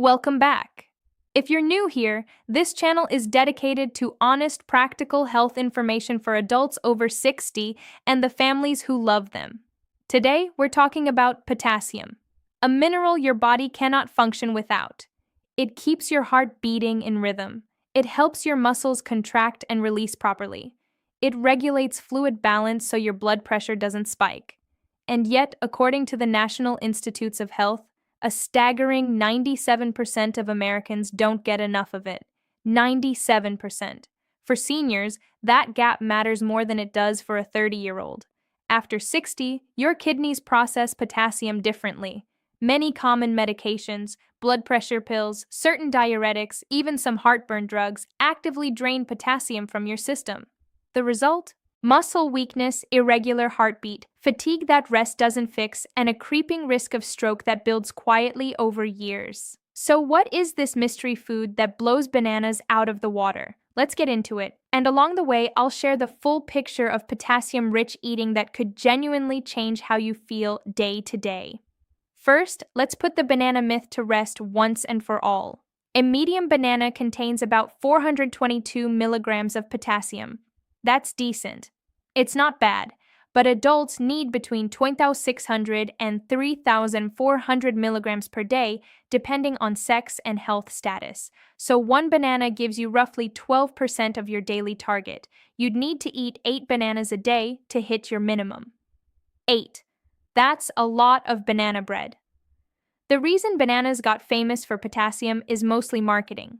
Welcome back. If you're new here, this channel is dedicated to honest, practical health information for adults over 60 and the families who love them. Today, we're talking about potassium, a mineral your body cannot function without. It keeps your heart beating in rhythm. It helps your muscles contract and release properly. It regulates fluid balance so your blood pressure doesn't spike. And yet, according to the National Institutes of Health, a staggering 97% of Americans don't get enough of it. 97%. For seniors, that gap matters more than it does for a 30-year-old. After 60, your kidneys process potassium differently. Many common medications, blood pressure pills, certain diuretics, even some heartburn drugs actively drain potassium from your system. The result? Muscle weakness, irregular heartbeat, fatigue that rest doesn't fix, and a creeping risk of stroke that builds quietly over years. So what is this mystery food that blows bananas out of the water? Let's get into it. And along the way, I'll share the full picture of potassium-rich eating that could genuinely change how you feel day to day. First, let's put the banana myth to rest once and for all. A medium banana contains about 422 milligrams of potassium. That's decent. It's not bad, but adults need between 2,600 and 3,400 milligrams per day, depending on sex and health status. So one banana gives you roughly 12% of your daily target. You'd need to eat 8 bananas a day to hit your minimum. 8. That's a lot of banana bread. The reason bananas got famous for potassium is mostly marketing.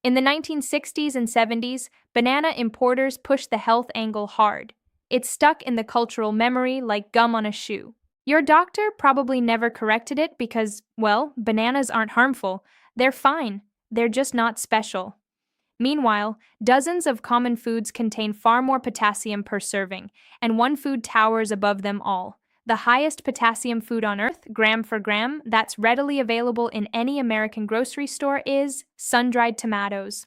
In the 1960s and 70s, banana importers pushed the health angle hard. It stuck in the cultural memory like gum on a shoe. Your doctor probably never corrected it because, well, bananas aren't harmful. They're fine. They're just not special. Meanwhile, dozens of common foods contain far more potassium per serving, and one food towers above them all. The highest potassium food on earth, gram for gram, that's readily available in any American grocery store is sun-dried tomatoes.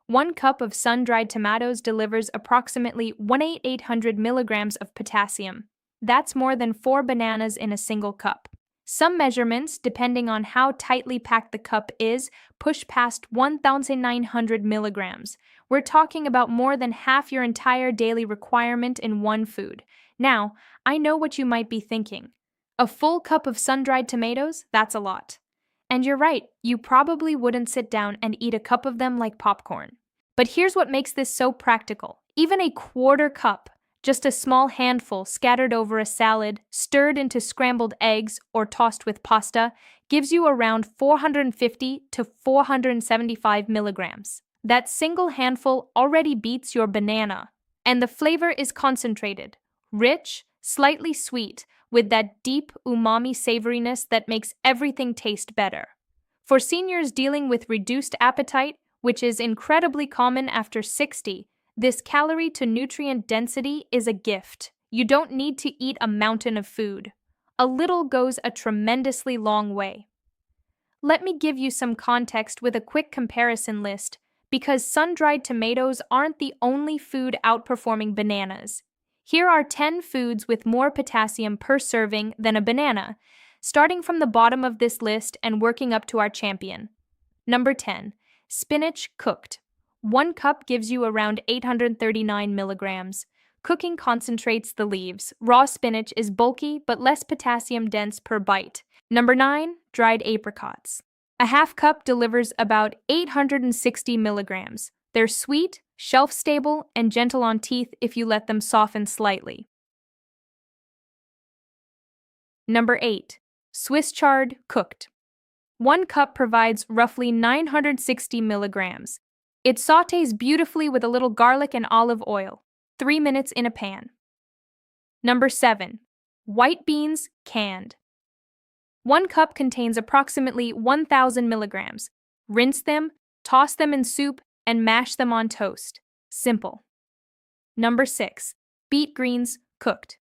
1 cup of sun-dried tomatoes delivers approximately 1,800 milligrams of potassium. That's more than 4 bananas in a single cup. Some measurements, depending on how tightly packed the cup is, push past 1,900 milligrams. We're talking about more than half your entire daily requirement in one food. Now, I know what you might be thinking. A full cup of sun-dried tomatoes? That's a lot. And you're right, you probably wouldn't sit down and eat a cup of them like popcorn. But here's what makes this so practical. Even a quarter cup, just a small handful scattered over a salad, stirred into scrambled eggs, or tossed with pasta, gives you around 450 to 475 milligrams. That single handful already beats your banana. And the flavor is concentrated. Rich, slightly sweet, with that deep umami savoriness that makes everything taste better. For seniors dealing with reduced appetite, which is incredibly common after 60, this calorie to nutrient density is a gift. You don't need to eat a mountain of food. A little goes a tremendously long way. Let me give you some context with a quick comparison list, because sun-dried tomatoes aren't the only food outperforming bananas. Here are 10 foods with more potassium per serving than a banana, starting from the bottom of this list and working up to our champion. Number 10. Spinach cooked. 1 cup gives you around 839 milligrams. Cooking concentrates the leaves. Raw spinach is bulky but less potassium dense per bite. Number 9. Dried apricots. A half cup delivers about 860 milligrams. They're sweet, shelf-stable, and gentle on teeth if you let them soften slightly. Number 8. Swiss chard cooked. 1 cup provides roughly 960 milligrams. It sautés beautifully with a little garlic and olive oil. 3 minutes in a pan. Number 7. White beans canned. 1 cup contains approximately 1,000 milligrams. Rinse them, toss them in soup, and mash them on toast. Simple. Number 6. Beet greens cooked.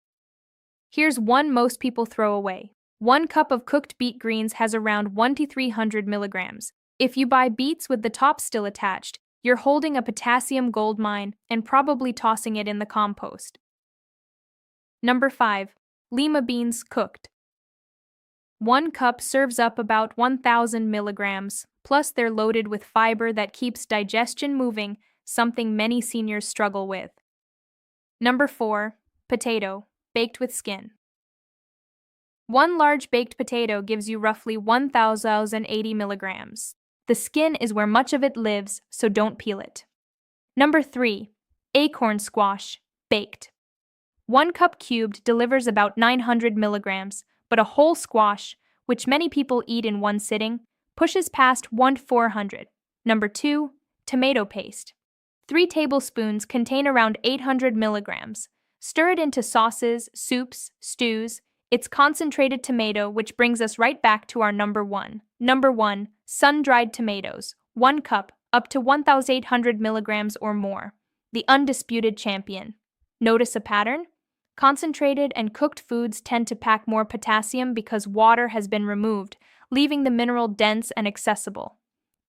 Here's one most people throw away. 1 cup of cooked beet greens has around 1 to 300 milligrams. If you buy beets with the top still attached, you're holding a potassium goldmine and probably tossing it in the compost. Number 5. Lima beans cooked. 1 cup serves up about 1,000 milligrams. Plus, they're loaded with fiber that keeps digestion moving, something many seniors struggle with. Number 4. Potato, baked with skin. One large baked potato gives you roughly 1,080 milligrams. The skin is where much of it lives, so don't peel it. Number 3. Acorn squash, baked. 1 cup cubed delivers about 900 milligrams, but a whole squash, which many people eat in one sitting, pushes past 1,400. Number 2. Tomato paste. 3 tablespoons contain around 800 milligrams. Stir it into sauces, soups, stews. It's concentrated tomato, which brings us right back to our number 1. Number 1. Sun-dried tomatoes. 1 cup, up to 1,800 milligrams or more. The undisputed champion. Notice a pattern? Concentrated and cooked foods tend to pack more potassium because water has been removed, leaving the mineral dense and accessible.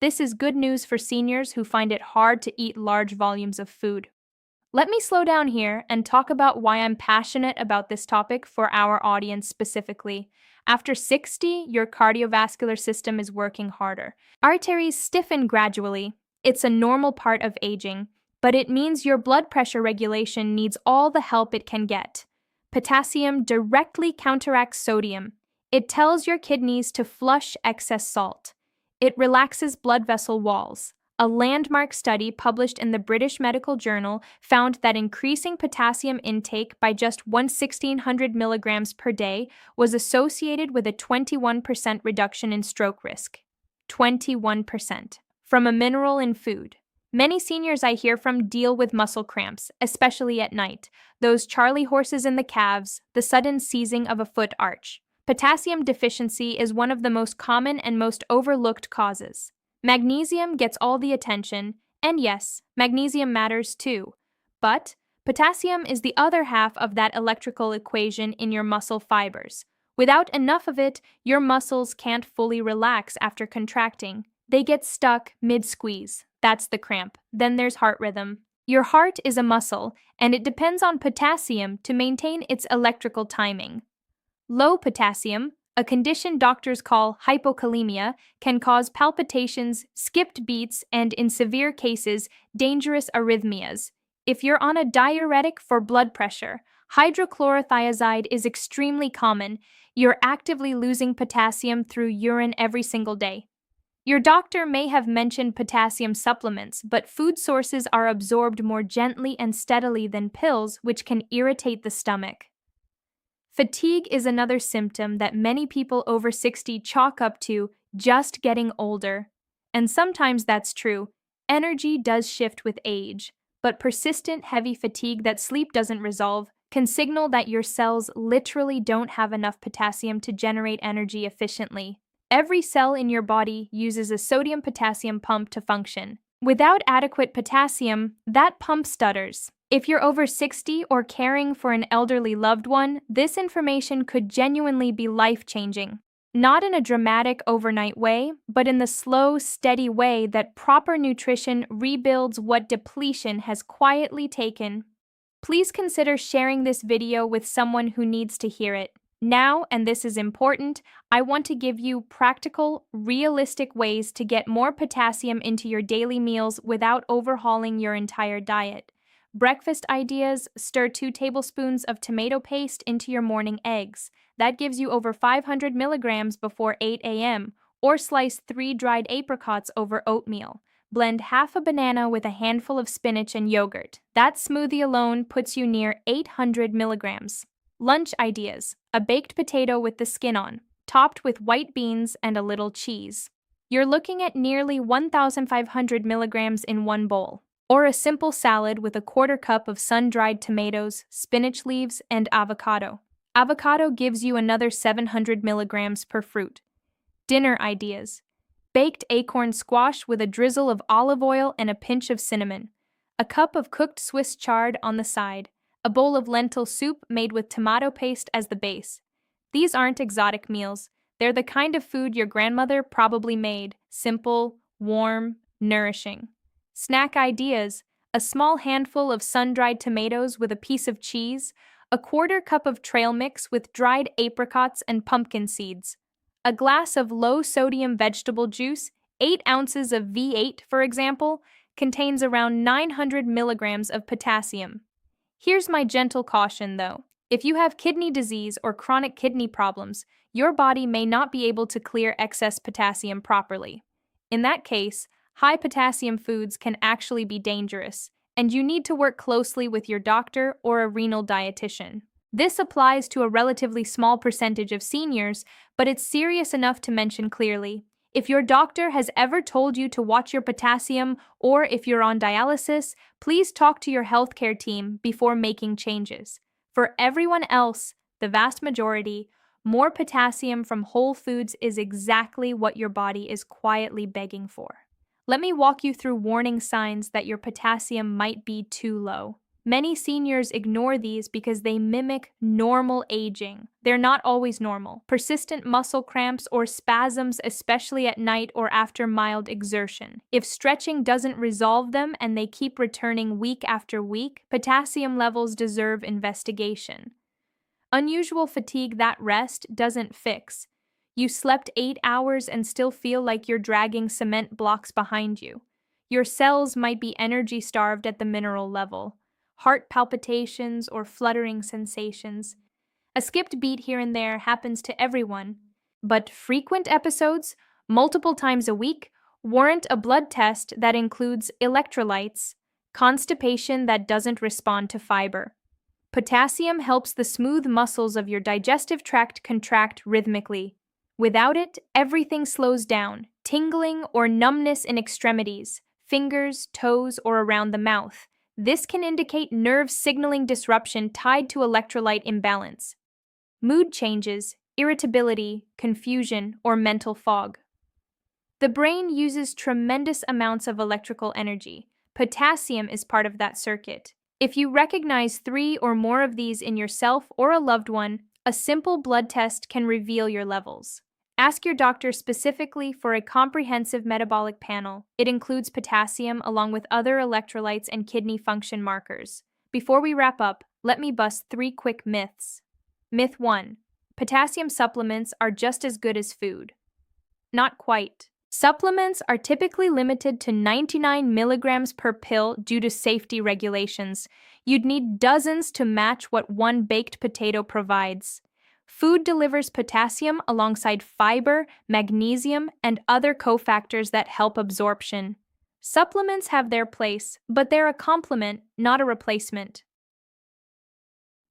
This is good news for seniors who find it hard to eat large volumes of food. Let me slow down here and talk about why I'm passionate about this topic for our audience specifically. After 60, your cardiovascular system is working harder. Arteries stiffen gradually. It's a normal part of aging, but it means your blood pressure regulation needs all the help it can get. Potassium directly counteracts sodium. It tells your kidneys to flush excess salt. It relaxes blood vessel walls. A landmark study published in the British Medical Journal found that increasing potassium intake by just 1,600 milligrams per day was associated with a 21% reduction in stroke risk. 21%. From a mineral in food. Many seniors I hear from deal with muscle cramps, especially at night, those Charlie horses in the calves, the sudden seizing of a foot arch. Potassium deficiency is one of the most common and most overlooked causes. Magnesium gets all the attention, and yes, magnesium matters too. But potassium is the other half of that electrical equation in your muscle fibers. Without enough of it, your muscles can't fully relax after contracting. They get stuck mid-squeeze. That's the cramp. Then there's heart rhythm. Your heart is a muscle, and it depends on potassium to maintain its electrical timing. Low potassium, a condition doctors call hypokalemia, can cause palpitations, skipped beats, and in severe cases, dangerous arrhythmias. If you're on a diuretic for blood pressure, hydrochlorothiazide is extremely common. You're actively losing potassium through urine every single day. Your doctor may have mentioned potassium supplements, but food sources are absorbed more gently and steadily than pills, which can irritate the stomach. Fatigue is another symptom that many people over 60 chalk up to just getting older. And sometimes that's true. Energy does shift with age, but persistent heavy fatigue that sleep doesn't resolve can signal that your cells literally don't have enough potassium to generate energy efficiently. Every cell in your body uses a sodium-potassium pump to function. Without adequate potassium, that pump stutters. If you're over 60 or caring for an elderly loved one, this information could genuinely be life-changing. Not in a dramatic overnight way, but in the slow, steady way that proper nutrition rebuilds what depletion has quietly taken. Please consider sharing this video with someone who needs to hear it. Now, and this is important, I want to give you practical, realistic ways to get more potassium into your daily meals without overhauling your entire diet. Breakfast ideas: stir 2 tablespoons of tomato paste into your morning eggs. That gives you over 500 milligrams before 8 a.m. Or slice 3 dried apricots over oatmeal. Blend half a banana with a handful of spinach and yogurt. That smoothie alone puts you near 800 milligrams. Lunch ideas: a baked potato with the skin on, topped with white beans and a little cheese. You're looking at nearly 1,500 milligrams in one bowl. Or a simple salad with a 1/4 cup of sun-dried tomatoes, spinach leaves, and avocado. Avocado gives you another 700 milligrams per fruit. Dinner ideas: baked acorn squash with a drizzle of olive oil and a pinch of cinnamon. A cup of cooked Swiss chard on the side. A bowl of lentil soup made with tomato paste as the base. These aren't exotic meals. They're the kind of food your grandmother probably made: simple, warm, nourishing. Snack ideas: a small handful of sun-dried tomatoes with a piece of cheese, a 1/4 cup of trail mix with dried apricots and pumpkin seeds, a glass of low-sodium vegetable juice. 8 ounces of V8, for example, contains around 900 milligrams of potassium. Here's my gentle caution, though. If you have kidney disease or chronic kidney problems, your body may not be able to clear excess potassium properly. In that case, high potassium foods can actually be dangerous, and you need to work closely with your doctor or a renal dietitian. This applies to a relatively small percentage of seniors, but it's serious enough to mention clearly. If your doctor has ever told you to watch your potassium, or if you're on dialysis, please talk to your healthcare team before making changes. For everyone else, the vast majority, more potassium from whole foods is exactly what your body is quietly begging for. Let me walk you through warning signs that your potassium might be too low. Many seniors ignore these because they mimic normal aging. They're not always normal. Persistent muscle cramps or spasms, especially at night or after mild exertion. If stretching doesn't resolve them and they keep returning week after week, potassium levels deserve investigation. Unusual fatigue that rest doesn't fix. You slept 8 hours and still feel like you're dragging cement blocks behind you. Your cells might be energy starved at the mineral level. Heart palpitations or fluttering sensations. A skipped beat here and there happens to everyone, but frequent episodes, multiple times a week, warrant a blood test that includes electrolytes, constipation that doesn't respond to fiber. Potassium helps the smooth muscles of your digestive tract contract rhythmically. Without it, everything slows down, tingling or numbness in extremities, fingers, toes, or around the mouth. This can indicate nerve signaling disruption tied to electrolyte imbalance. Mood changes, irritability, confusion, or mental fog. The brain uses tremendous amounts of electrical energy. Potassium is part of that circuit. If you recognize 3 or more of these in yourself or a loved one, a simple blood test can reveal your levels. Ask your doctor specifically for a comprehensive metabolic panel. It includes potassium along with other electrolytes and kidney function markers. Before we wrap up, let me bust 3 quick myths. Myth 1. Potassium supplements are just as good as food. Not quite. Supplements are typically limited to 99 milligrams per pill due to safety regulations. You'd need dozens to match what one baked potato provides. Food delivers potassium alongside fiber, magnesium, and other cofactors that help absorption. Supplements have their place, but they're a complement, not a replacement.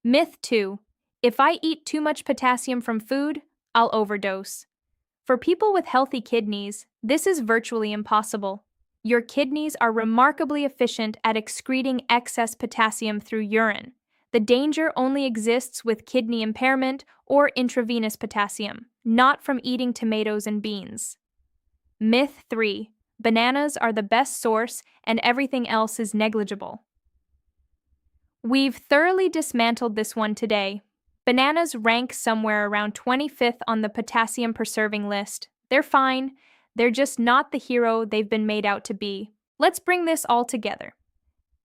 Myth 2. If I eat too much potassium from food, I'll overdose. For people with healthy kidneys, this is virtually impossible. Your kidneys are remarkably efficient at excreting excess potassium through urine. The danger only exists with kidney impairment or intravenous potassium, not from eating tomatoes and beans. Myth 3. Bananas are the best source and everything else is negligible. We've thoroughly dismantled this one today. Bananas rank somewhere around 25th on the potassium-preserving list. They're fine. They're just not the hero they've been made out to be. Let's bring this all together.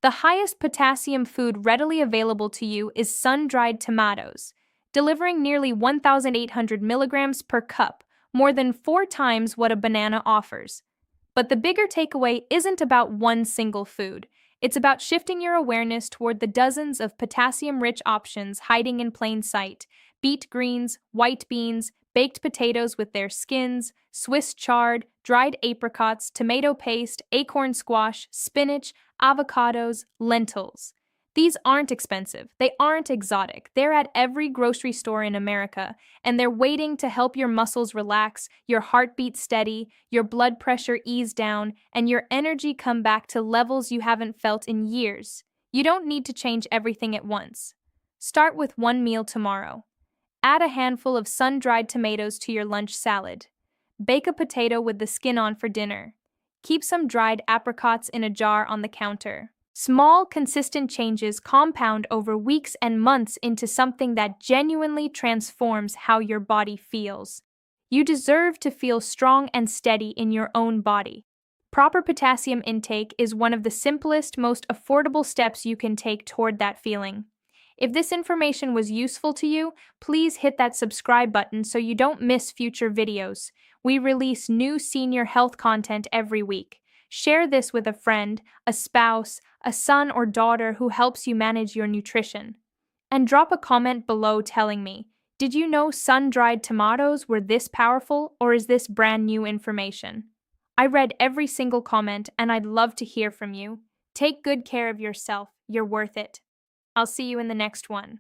The highest potassium food readily available to you is sun-dried tomatoes, delivering nearly 1,800 milligrams per cup, more than 4 times what a banana offers. But the bigger takeaway isn't about one single food. It's about shifting your awareness toward the dozens of potassium-rich options hiding in plain sight: beet greens, white beans, baked potatoes with their skins, Swiss chard, dried apricots, tomato paste, acorn squash, spinach, avocados, lentils. These aren't expensive. They aren't exotic. They're at every grocery store in America, and they're waiting to help your muscles relax, your heartbeat steady, your blood pressure ease down, and your energy come back to levels you haven't felt in years. You don't need to change everything at once. Start with one meal tomorrow. Add a handful of sun-dried tomatoes to your lunch salad. Bake a potato with the skin on for dinner. Keep some dried apricots in a jar on the counter. Small, consistent changes compound over weeks and months into something that genuinely transforms how your body feels. You deserve to feel strong and steady in your own body. Proper potassium intake is one of the simplest, most affordable steps you can take toward that feeling. If this information was useful to you, please hit that subscribe button so you don't miss future videos. We release new senior health content every week. Share this with a friend, a spouse, a son or daughter who helps you manage your nutrition. And drop a comment below telling me, did you know sun-dried tomatoes were this powerful, or is this brand new information? I read every single comment and I'd love to hear from you. Take good care of yourself. You're worth it. I'll see you in the next one.